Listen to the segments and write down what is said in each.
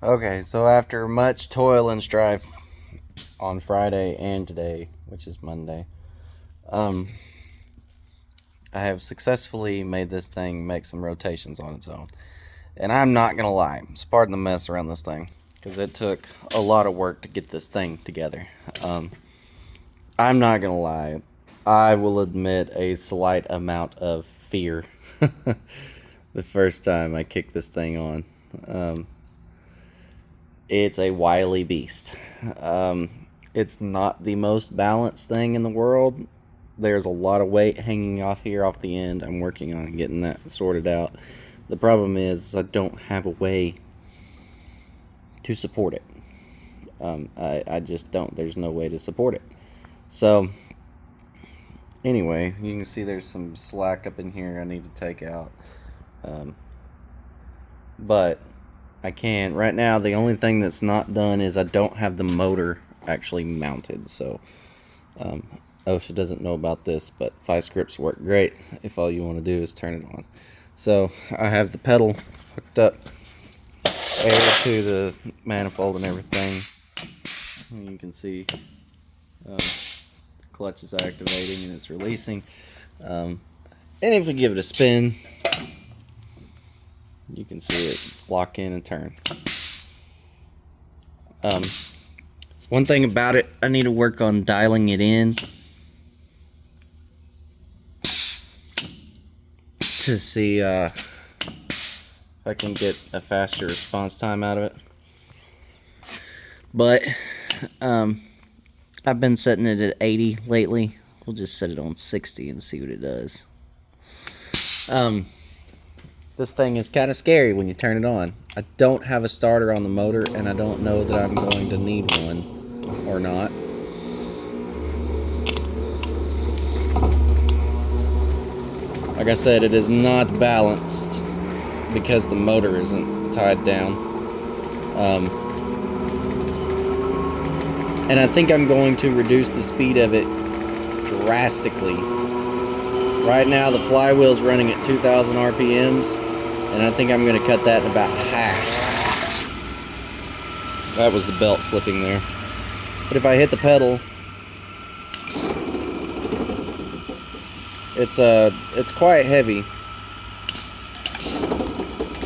Okay, so after much toil and strife on Friday and today, which is Monday, um, I have successfully made this thing make some rotations on its own. And I'm not gonna lie, pardon the mess around this thing, because it took a lot of work to get this thing together. Um, I'm not gonna lie, I will admit a slight amount of fear the first time I kicked this thing on. Um, It's a wily beast. Um, it's not the most balanced thing in the world. There's a lot of weight hanging off here off the end. I'm working on getting that sorted out. The problem is I don't have a way to support it. I just don't. There's no way to support it. So, anyway, you can see there's some slack up in here I need to take out. Um, but I can. Right now, the only thing that's not done is I don't have the motor actually mounted. So, um, OSHA doesn't know about this, but vice grips work great if all you want to do is turn it on. So, I have the pedal hooked up air to the manifold and everything. And you can see clutch is activating and it's releasing. And if we give it a spin, you can see it lock in and turn. One thing about it, I need to work on dialing it in to see if I can get a faster response time out of it. But I've been setting it at 80 lately. We'll just set it on 60 and see what it does. This thing is kind of scary when you turn it on. I don't have a starter on the motor, and I don't know that I'm going to need one or not. Like I said, it is not balanced because the motor isn't tied down. And I think I'm going to reduce the speed of it drastically. Right now the flywheel's running at 2,000 RPMs, and I think I'm going to cut that in about half. That was the belt slipping there. But if I hit the pedal, it's quite heavy.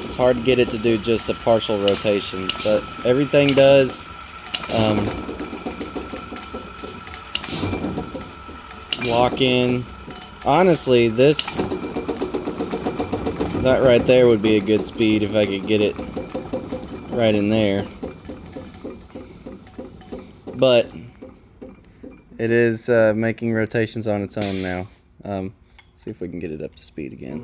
It's hard to get it to do just a partial rotation, but everything does lock in. Honestly, that right there would be a good speed if I could get it right in there. But it is making rotations on its own now. See if we can get it up to speed again.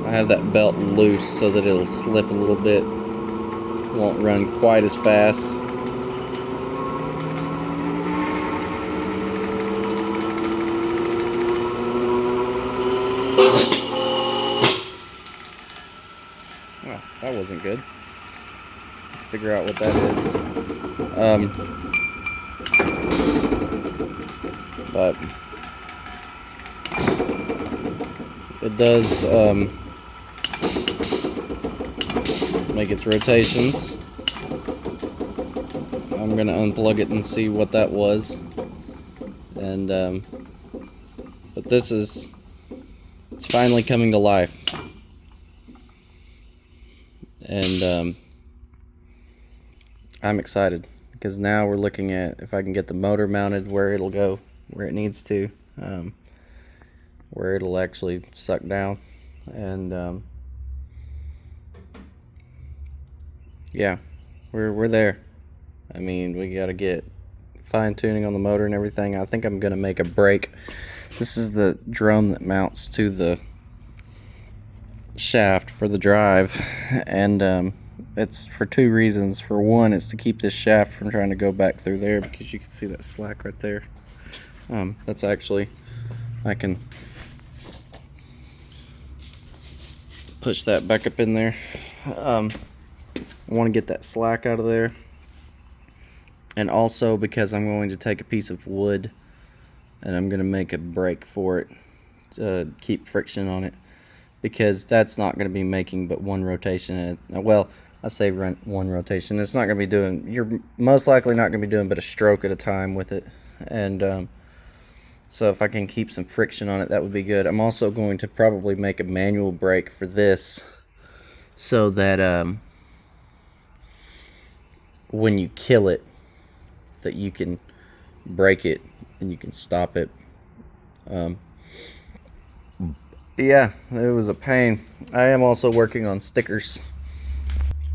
I have that belt loose so that it'll slip a little bit. Won't run quite as fast. Oh, that wasn't good. Let's figure out what that is. But it does make its rotations. I'm gonna unplug it and see what that was. And but it's finally coming to life. And I'm excited because now we're looking at if I can get the motor mounted where it'll go where it needs to, where it'll actually suck down. And yeah, we're there. I mean, we gotta get fine-tuning on the motor and everything. I think I'm gonna make a brake. This is the drum that mounts to the shaft for the drive, and it's for two reasons. For one, it's to keep this shaft from trying to go back through there, because you can see that slack right there. That's actually, I can push that back up in there. I want to get that slack out of there, and also because I'm going to take a piece of wood and I'm gonna make a brake for it to keep friction on it, because that's not gonna be making but one rotation. Well, I say one rotation. It's not gonna be doing. You're most likely not gonna be doing but a stroke at a time with it, and so if I can keep some friction on it, that would be good. I'm also going to probably make a manual brake for this, so that when you kill it, that you can brake it and you can stop it. Yeah, it was a pain. I am also working on stickers,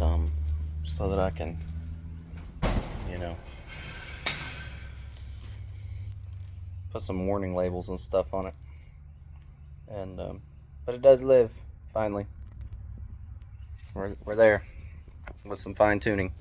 so that I can, you know, put some warning labels and stuff on it. And but it does live. Finally, we're there with some fine tuning.